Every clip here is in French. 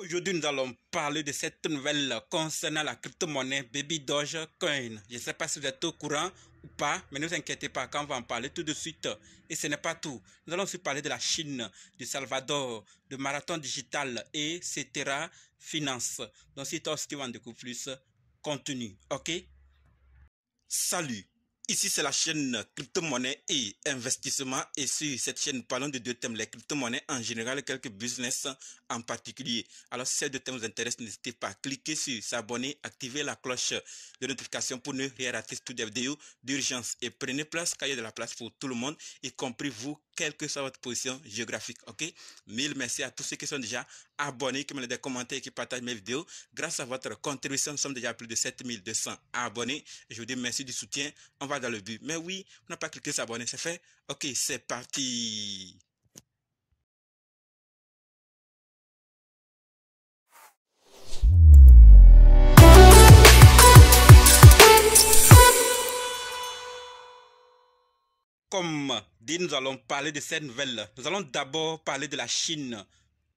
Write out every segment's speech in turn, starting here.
Aujourd'hui, nous allons parler de cette nouvelle concernant la crypto-monnaie Baby Dogecoin. Je ne sais pas si vous êtes au courant ou pas, mais ne vous inquiétez pas, quand on va en parler tout de suite. Et ce n'est pas tout. Nous allons aussi parler de la Chine, du Salvador, de Marathon Digital et Cetera Finance. Donc, si toi aussi tu veux en découvrir plus, continue, ok? Salut, ici c'est la chaîne crypto-monnaie et investissement et sur cette chaîne parlons de deux thèmes, les crypto-monnaies en général et quelques business en particulier. Alors si ces deux thèmes vous intéressent, n'hésitez pas à cliquer sur s'abonner, activer la cloche de notification pour ne rien rater toutes les vidéos d'urgence et prenez place car il y a de la place pour tout le monde, y compris vous, quelle que soit votre position géographique, ok? Mille merci à tous ceux qui sont déjà abonnés, qui me des commentaires et qui partagent mes vidéos. Grâce à votre contribution, nous sommes déjà à plus de 7200 abonnés. Je vous dis merci du soutien. On va dans le but. Mais oui, on n'a pas cliqué s'abonner, c'est fait. Ok, c'est parti. Comme dit, nous allons parler de cette nouvelle. Nous allons d'abord parler de la Chine,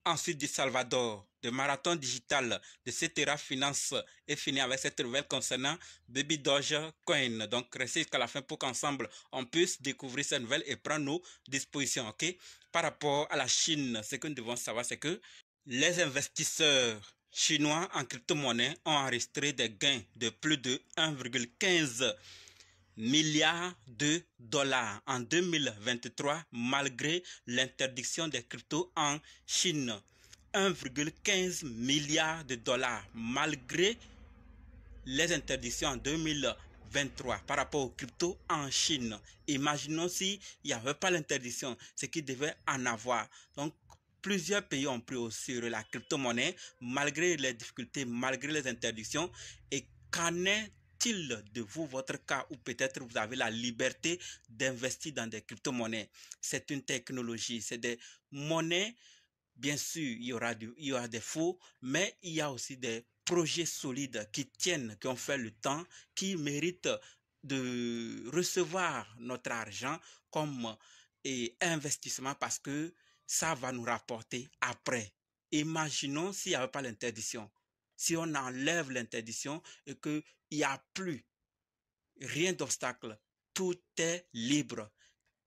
ensuite du Salvador, de Marathon Digital, de Cetera Finance et finir avec cette nouvelle concernant Baby Dogecoin. Donc, restez jusqu'à la fin pour qu'ensemble, on puisse découvrir cette nouvelle et prendre nos dispositions, ok? Par rapport à la Chine, ce que nous devons savoir, c'est que les investisseurs chinois en crypto-monnaie ont enregistré des gains de plus de 1,15 milliards de dollars en 2023 malgré l'interdiction des cryptos en Chine. 1,15 milliard de dollars malgré les interdictions en 2023 par rapport aux cryptos en Chine. Imaginons s'il n'y avait pas l'interdiction, ce qu'il devait en avoir. Donc, plusieurs pays ont pris sur la crypto-monnaie malgré les difficultés, malgré les interdictions. Et qu'en est-il de vous, votre cas, ou peut-être vous avez la liberté d'investir dans des crypto-monnaies? C'est une technologie, c'est des monnaies. Bien sûr, il y aura des faux, mais il y a aussi des projets solides qui tiennent, qui ont fait le temps, qui méritent de recevoir notre argent comme investissement parce que ça va nous rapporter après. Imaginons s'il n'y avait pas l'interdiction. Si on enlève l'interdiction et qu'il n'y a plus rien d'obstacle, tout est libre.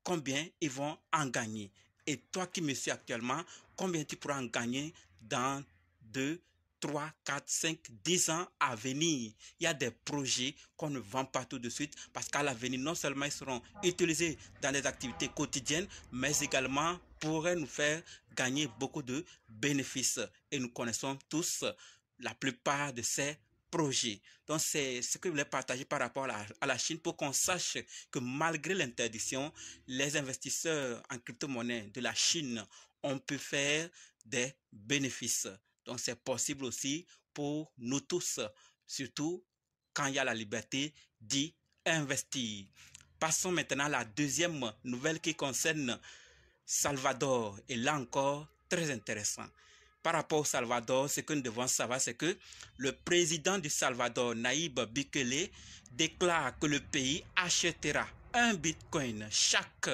Combien ils vont en gagner? Et toi qui me suis actuellement, combien tu pourras en gagner dans 2, 3, 4, 5, 10 ans à venir? Il y a des projets qu'on ne vend pas tout de suite parce qu'à l'avenir, non seulement ils seront utilisés dans les activités quotidiennes, mais également pourraient nous faire gagner beaucoup de bénéfices. Et nous connaissons tous la plupart de ces projets. Donc, c'est ce que je voulais partager par rapport à la Chine pour qu'on sache que malgré l'interdiction, les investisseurs en crypto-monnaie de la Chine ont pu faire des bénéfices. Donc, c'est possible aussi pour nous tous, surtout quand il y a la liberté d'y investir. Passons maintenant à la deuxième nouvelle qui concerne Salvador. Et là encore, très intéressant. Par rapport au Salvador, ce que nous devons savoir, c'est que le président du Salvador, Nayib Bukele, déclare que le pays achètera un bitcoin chaque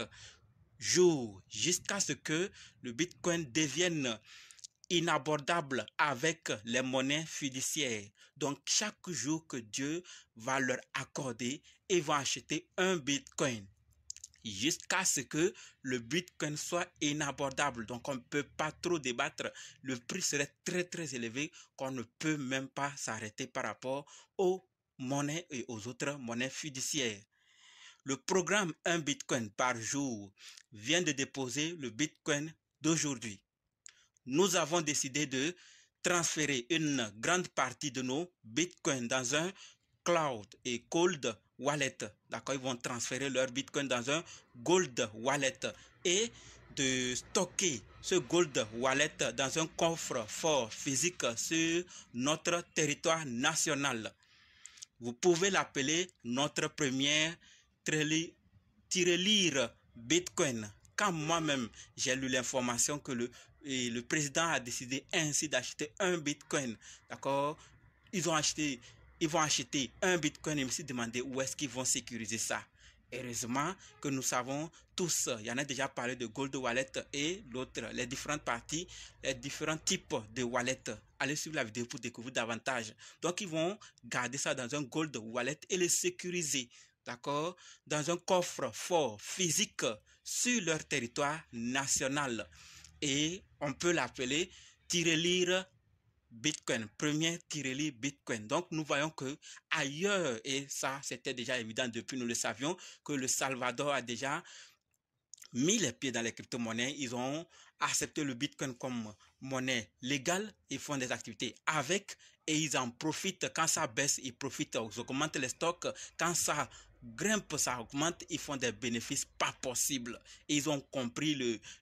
jour jusqu'à ce que le bitcoin devienne inabordable avec les monnaies fiduciaires. Donc, chaque jour que Dieu va leur accorder, ils vont acheter un bitcoin jusqu'à ce que le bitcoin soit inabordable. Donc, on ne peut pas trop débattre. Le prix serait très, très élevé qu'on ne peut même pas s'arrêter par rapport aux monnaies et aux autres monnaies fiduciaires. Le programme Un Bitcoin par jour vient de déposer le Bitcoin d'aujourd'hui. Nous avons décidé de transférer une grande partie de nos Bitcoins dans un cloud et cold wallet. D'accord, ils vont transférer leur Bitcoin dans un gold wallet et de stocker ce gold wallet dans un coffre fort physique sur notre territoire national. Vous pouvez l'appeler notre première tirelire Bitcoin. Quand moi-même j'ai lu l'information que le président a décidé ainsi d'acheter un Bitcoin, d'accord, ils vont acheter un Bitcoin et me suis demandé où est-ce qu'ils vont sécuriser ça. Heureusement que nous savons tous, il y en a déjà parlé de Gold Wallet et l'autre, les différentes parties, les différents types de wallet. Allez suivre la vidéo pour découvrir davantage. Donc, ils vont garder ça dans un Gold Wallet et le sécuriser, d'accord, dans un coffre fort, physique, sur leur territoire national. Et on peut l'appeler tirelire Bitcoin, premier tirelire Bitcoin. Donc, nous voyons que ailleurs, et ça, c'était déjà évident depuis, nous le savions, que le Salvador a déjà mis les pieds dans les crypto-monnaies. Ils ont accepté le Bitcoin comme monnaie légale. Ils font des activités avec et ils en profitent. Quand ça baisse, ils profitent. Ils augmentent les stocks. Quand ça grimpe, ça augmente, ils font des bénéfices pas possibles. Ils ont compris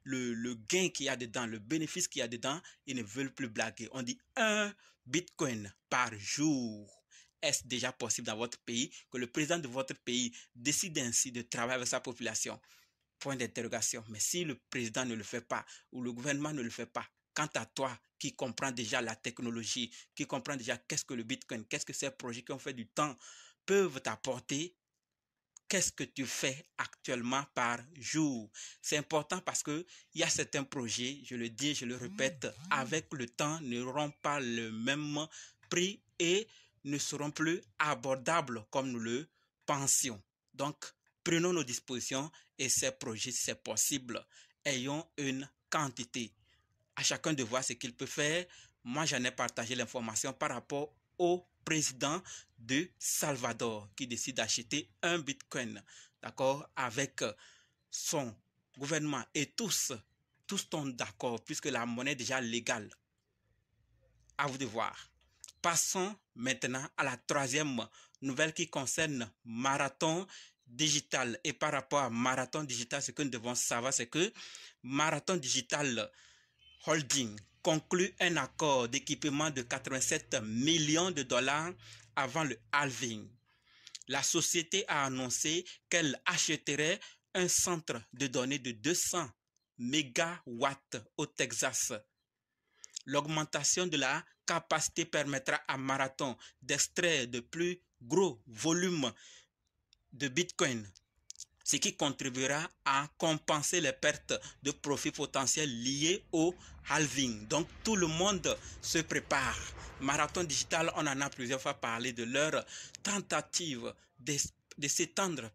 le gain qu'il y a dedans, le bénéfice qu'il y a dedans. Ils ne veulent plus blaguer. On dit 1 Bitcoin par jour. Est-ce déjà possible dans votre pays que le président de votre pays décide ainsi de travailler avec sa population? Point d'interrogation. Mais si le président ne le fait pas ou le gouvernement ne le fait pas, quant à toi qui comprends déjà la technologie, qui comprends déjà qu'est-ce que le Bitcoin, qu'est-ce que ces projets qui ont fait du temps peuvent t'apporter, qu'est-ce que tu fais actuellement par jour? C'est important parce qu'il y a certains projets, je le dis, je le répète, avec le temps n'auront pas le même prix et ne seront plus abordables comme nous le pensions. Donc, prenons nos dispositions et ces projets, si c'est possible, ayons une quantité. À chacun de voir ce qu'il peut faire. Moi, j'en ai partagé l'information par rapport au président de Salvador qui décide d'acheter un Bitcoin, d'accord, avec son gouvernement et tous sont d'accord puisque la monnaie est déjà légale. À vous de voir. Passons maintenant à la troisième nouvelle qui concerne Marathon Digital. Et par rapport à Marathon Digital, ce que nous devons savoir, c'est que Marathon Digital Holding conclut un accord d'équipement de 87 millions de dollars avant le halving. La société a annoncé qu'elle achèterait un centre de données de 200 mégawatts au Texas. L'augmentation de la capacité permettra à Marathon d'extraire de plus gros volumes de Bitcoin, ce qui contribuera à compenser les pertes de profit potentiels liées au halving. Donc, tout le monde se prépare. Marathon Digital, on en a plusieurs fois parlé de leur tentative de s'étendre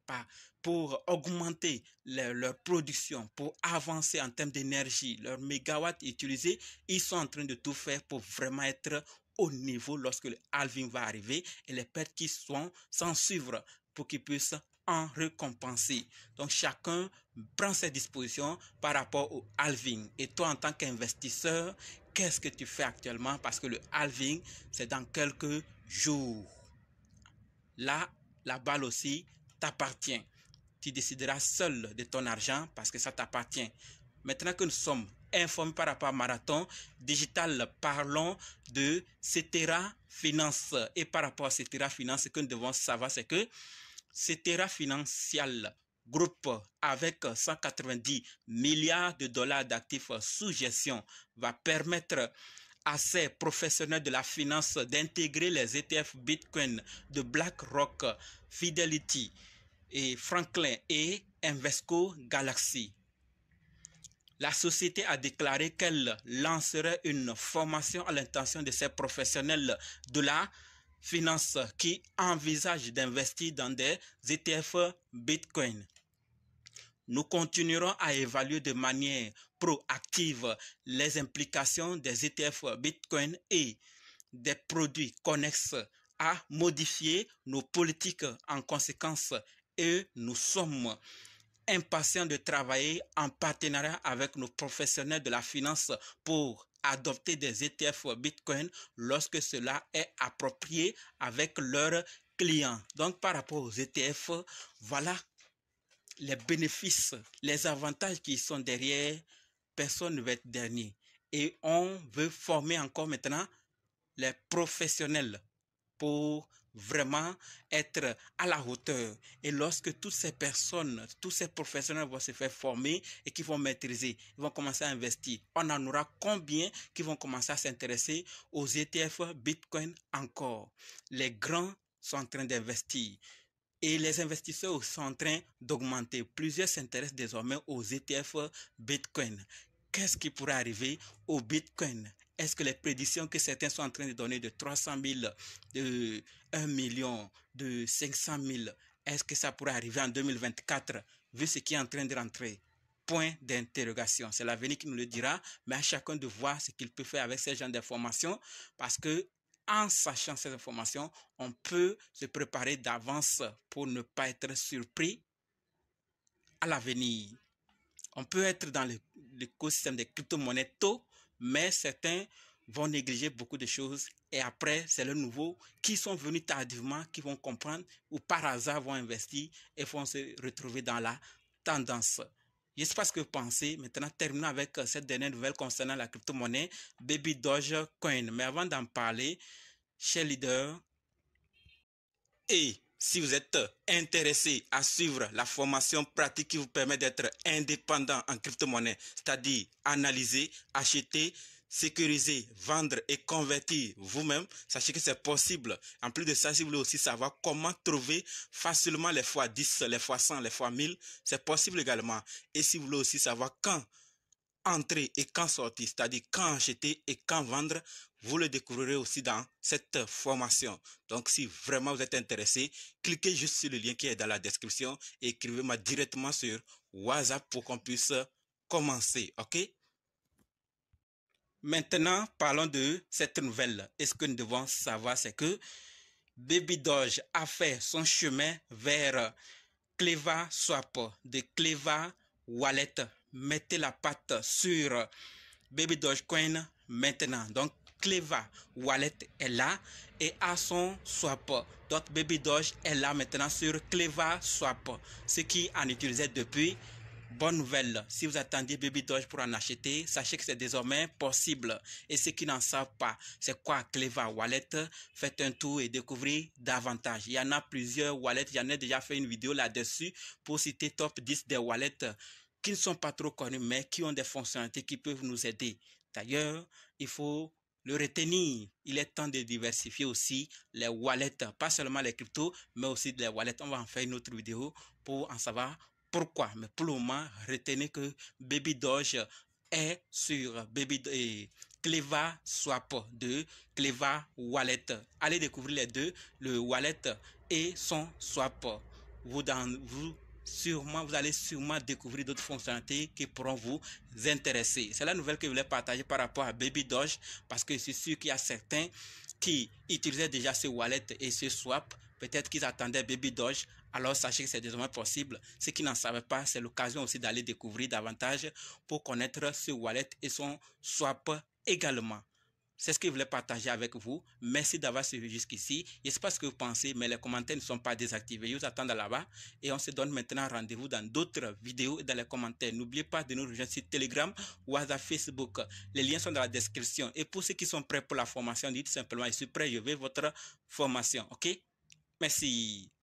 pour augmenter leur production, pour avancer en termes d'énergie, leurs mégawatts utilisés. Ils sont en train de tout faire pour vraiment être au niveau lorsque le halving va arriver et les pertes qui s'en suivre pour qu'ils puissent en récompenser. Donc, chacun prend ses dispositions par rapport au halving. Et toi, en tant qu'investisseur, qu'est-ce que tu fais actuellement? Parce que le halving, c'est dans quelques jours. Là, la balle aussi t'appartient. Tu décideras seul de ton argent parce que ça t'appartient. Maintenant que nous sommes informés par rapport à Marathon Digital, parlons de Cetera Finance. Et par rapport à Cetera Finance, ce que nous devons savoir, c'est que Cetera Financial Group, avec 190 milliards de dollars d'actifs sous gestion, va permettre à ces professionnels de la finance d'intégrer les ETF Bitcoin de BlackRock, Fidelity et Franklin et Invesco Galaxy. La société a déclaré qu'elle lancerait une formation à l'intention de ces professionnels de la finance qui envisagent d'investir dans des ETF Bitcoin. Nous continuerons à évaluer de manière proactive les implications des ETF Bitcoin et des produits connexes à modifier nos politiques en conséquence et nous sommes impatients de travailler en partenariat avec nos professionnels de la finance pour adopter des ETF Bitcoin lorsque cela est approprié avec leurs clients. Donc, par rapport aux ETF, voilà les bénéfices, les avantages qui sont derrière. Personne ne va être dernier. Et on veut former encore maintenant les professionnels pour vraiment être à la hauteur. Et lorsque toutes ces personnes, tous ces professionnels vont se faire former et qui vont maîtriser, ils vont commencer à investir. On en aura combien qui vont commencer à s'intéresser aux ETF Bitcoin encore? Les grands sont en train d'investir. Et les investisseurs sont en train d'augmenter. Plusieurs s'intéressent désormais aux ETF Bitcoin. Qu'est-ce qui pourrait arriver au Bitcoin? Est-ce que les prédictions que certains sont en train de donner de 300 000, de 1 million, de 500 000, est-ce que ça pourrait arriver en 2024, vu ce qui est en train de rentrer? Point d'interrogation. C'est l'avenir qui nous le dira, mais à chacun de voir ce qu'il peut faire avec ces genres d'informations, parce que en sachant ces informations, on peut se préparer d'avance pour ne pas être surpris à l'avenir. On peut être dans l'écosystème des crypto-monnaies tôt, mais certains vont négliger beaucoup de choses et après, c'est le nouveau qui sont venus tardivement, qui vont comprendre ou par hasard vont investir et vont se retrouver dans la tendance. Je ne sais pas ce que vous pensez. Maintenant, terminons avec cette dernière nouvelle concernant la crypto-monnaie Baby Dogecoin. Mais avant d'en parler, chers leaders, et si vous êtes intéressé à suivre la formation pratique qui vous permet d'être indépendant en crypto-monnaie, c'est-à-dire analyser, acheter, sécuriser, vendre et convertir vous-même, sachez que c'est possible. En plus de ça, si vous voulez aussi savoir comment trouver facilement les fois 10, les fois 100, les fois 1000, c'est possible également. Et si vous voulez aussi savoir quand entrer et quand sortir, c'est-à-dire quand acheter et quand vendre, vous le découvrirez aussi dans cette formation. Donc, si vraiment vous êtes intéressé, cliquez juste sur le lien qui est dans la description et écrivez-moi directement sur WhatsApp pour qu'on puisse commencer, ok? Maintenant, parlons de cette nouvelle. Et ce que nous devons savoir, c'est que Baby Doge a fait son chemin vers Cleva Swap, de Cleva Wallet. Mettez la patte sur Baby Dogecoin maintenant. Donc, Cleva Wallet est là et a son swap. Donc, Baby Doge est là maintenant sur Cleva Swap. Ce qui en utilisait depuis. Bonne nouvelle, si vous attendiez Baby Doge pour en acheter, sachez que c'est désormais possible. Et ceux qui n'en savent pas, c'est quoi Cleva Wallet, faites un tour et découvrez davantage. Il y en a plusieurs wallets, j'en ai déjà fait une vidéo là-dessus pour citer top 10 des wallets qui ne sont pas trop connus, mais qui ont des fonctionnalités qui peuvent nous aider. D'ailleurs, il faut le retenir. Il est temps de diversifier aussi les wallets, pas seulement les cryptos, mais aussi les wallets. On va en faire une autre vidéo pour en savoir pourquoi. Mais pour le moment, retenez que Baby Doge est sur Cleva Swap de Cleva Wallet. Allez découvrir les deux, le wallet et son swap. Vous allez sûrement découvrir d'autres fonctionnalités qui pourront vous intéresser. C'est la nouvelle que je voulais partager par rapport à Baby Doge parce que je suis sûr qu'il y a certains qui utilisaient déjà ce wallet et ce swap. Peut-être qu'ils attendaient Baby Doge. Alors sachez que c'est désormais possible. Ceux qui n'en savaient pas, c'est l'occasion aussi d'aller découvrir davantage pour connaître ce wallet et son swap également. C'est ce que je voulais partager avec vous. Merci d'avoir suivi jusqu'ici. Je ne sais pas ce que vous pensez, mais les commentaires ne sont pas désactivés. Je vous attends là-bas. Et on se donne maintenant rendez-vous dans d'autres vidéos et dans les commentaires. N'oubliez pas de nous rejoindre sur Telegram, WhatsApp, Facebook. Les liens sont dans la description. Et pour ceux qui sont prêts pour la formation, dites simplement, je suis prêt, je veux votre formation. OK? Merci.